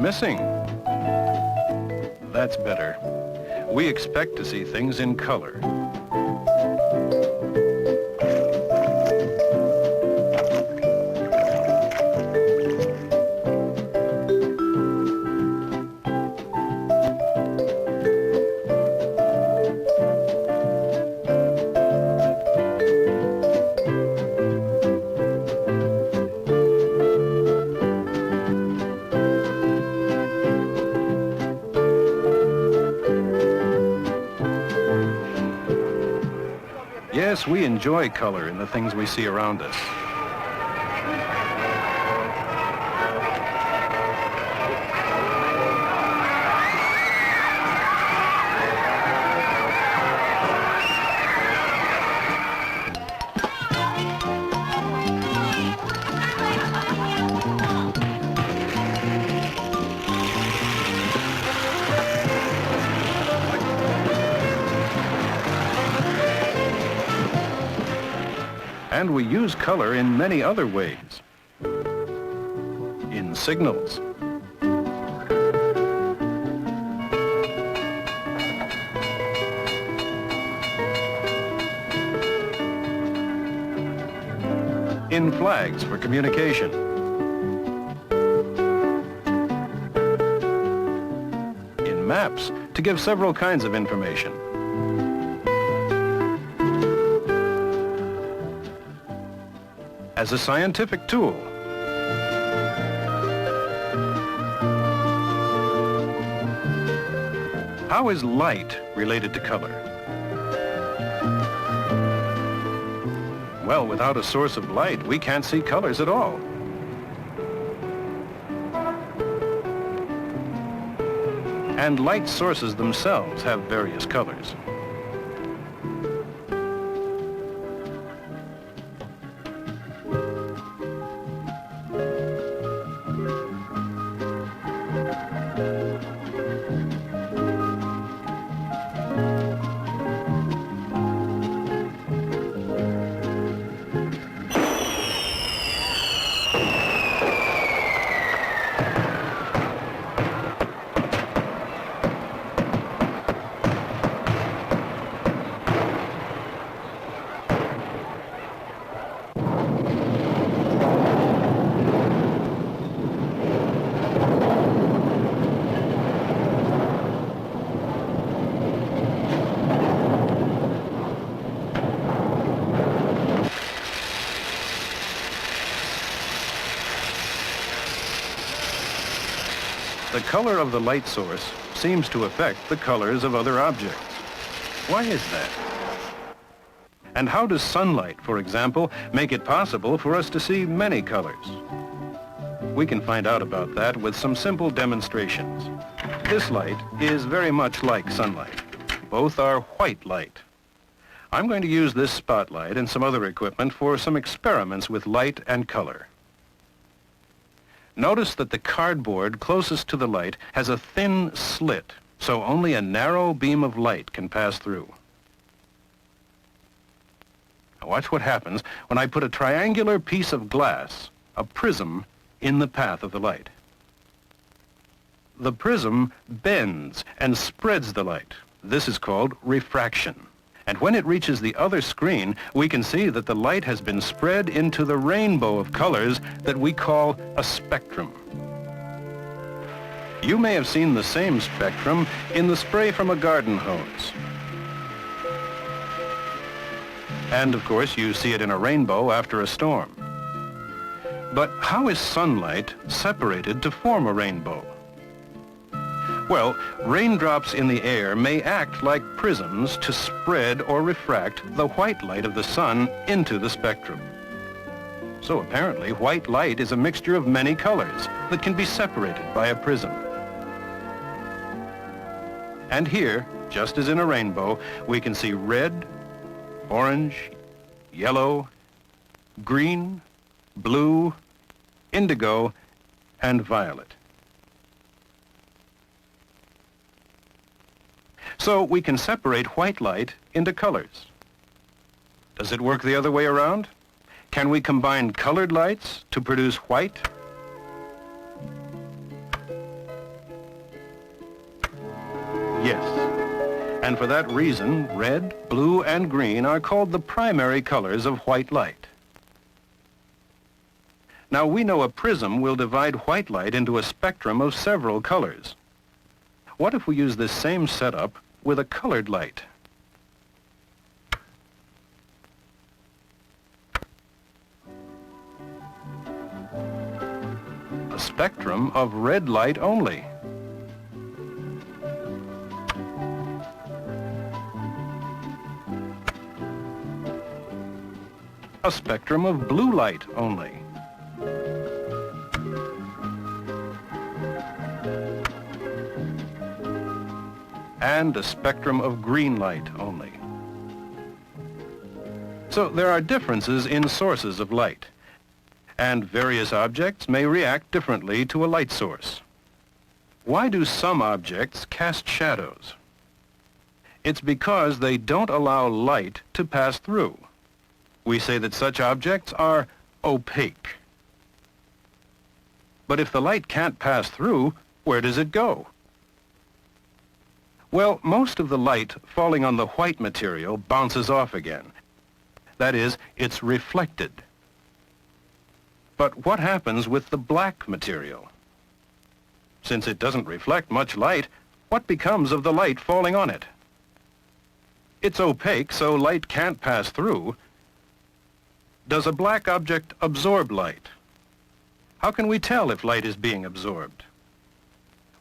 missing. That's better. We expect to see things in color. Yes, we enjoy color in the things we see around us. And we use color in many other ways. In signals. In flags for communication. In maps to give several kinds of information. As a scientific tool. How is light related to color? Well, without a source of light, we can't see colors at all. And light sources themselves have various colors. The color of the light source seems to affect the colors of other objects. Why is that? And how does sunlight, for example, make it possible for us to see many colors? We can find out about that with some simple demonstrations. This light is very much like sunlight. Both are white light. I'm going to use this spotlight and some other equipment for some experiments with light and color. Notice that the cardboard closest to the light has a thin slit, so only a narrow beam of light can pass through. Now watch what happens when I put a triangular piece of glass, a prism, in the path of the light. The prism bends and spreads the light. This is called refraction. And when it reaches the other screen, we can see that the light has been spread into the rainbow of colors that we call a spectrum. You may have seen the same spectrum in the spray from a garden hose. And of course, you see it in a rainbow after a storm. But how is sunlight separated to form a rainbow? Well, raindrops in the air may act like prisms to spread or refract the white light of the sun into the spectrum. So apparently, white light is a mixture of many colors that can be separated by a prism. And here, just as in a rainbow, we can see red, orange, yellow, green, blue, indigo, and violet. So we can separate white light into colors. Does it work the other way around? Can we combine colored lights to produce white? Yes. And for that reason, red, blue, and green are called the primary colors of white light. Now we know a prism will divide white light into a spectrum of several colors. What if we use this same setup with a colored light? A spectrum of red light only. A spectrum of blue light only. And a spectrum of green light only. So there are differences in sources of light, and various objects may react differently to a light source. Why do some objects cast shadows? It's because they don't allow light to pass through. We say that such objects are opaque. But if the light can't pass through, where does it go? Well, most of the light falling on the white material bounces off again. That is, it's reflected. But what happens with the black material? Since it doesn't reflect much light, what becomes of the light falling on it? It's opaque, so light can't pass through. Does a black object absorb light? How can we tell if light is being absorbed?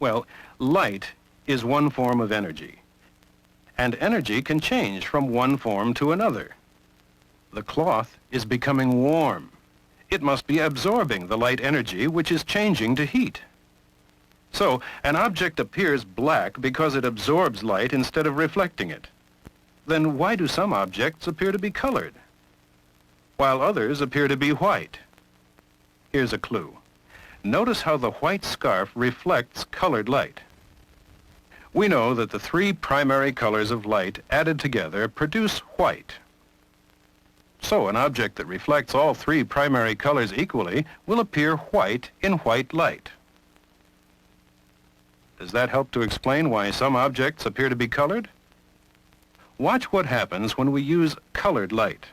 Well, light is one form of energy, and energy can change from one form to another. The cloth is becoming warm. It must be absorbing the light energy, which is changing to heat. So, an object appears black because it absorbs light instead of reflecting it. Then why do some objects appear to be colored, while others appear to be white? Here's a clue. Notice how the white scarf reflects colored light. We know that the three primary colors of light added together produce white. So an object that reflects all three primary colors equally will appear white in white light. Does that help to explain why some objects appear to be colored? Watch what happens when we use colored light.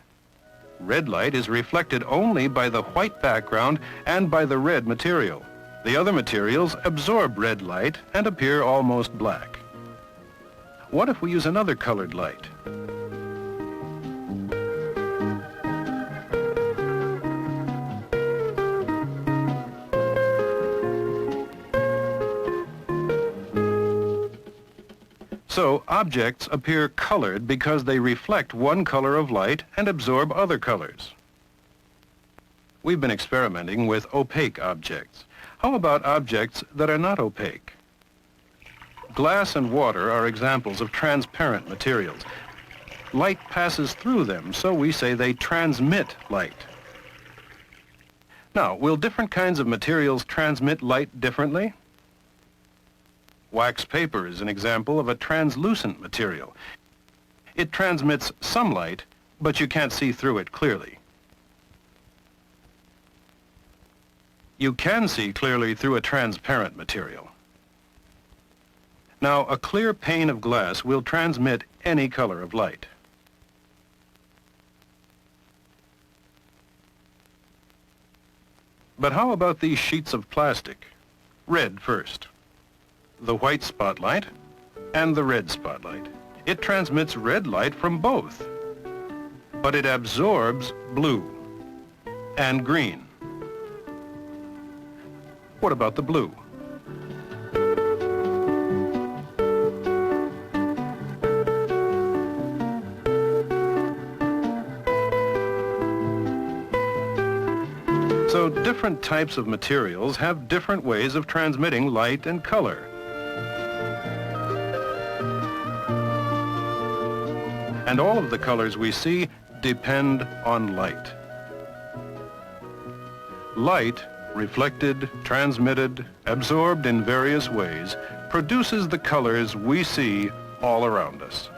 Red light is reflected only by the white background and by the red material. The other materials absorb red light and appear almost black. What if we use another colored light? So, objects appear colored because they reflect one color of light and absorb other colors. We've been experimenting with opaque objects. How about objects that are not opaque? Glass and water are examples of transparent materials. Light passes through them, so we say they transmit light. Now, will different kinds of materials transmit light differently? Wax paper is an example of a translucent material. It transmits some light, but you can't see through it clearly. You can see clearly through a transparent material. Now, a clear pane of glass will transmit any color of light. But how about these sheets of plastic? Red first. The white spotlight and the red spotlight. It transmits red light from both, but it absorbs blue and green. What about the blue? So different types of materials have different ways of transmitting light and color. And all of the colors we see depend on light. Light, reflected, transmitted, absorbed in various ways, produces the colors we see all around us.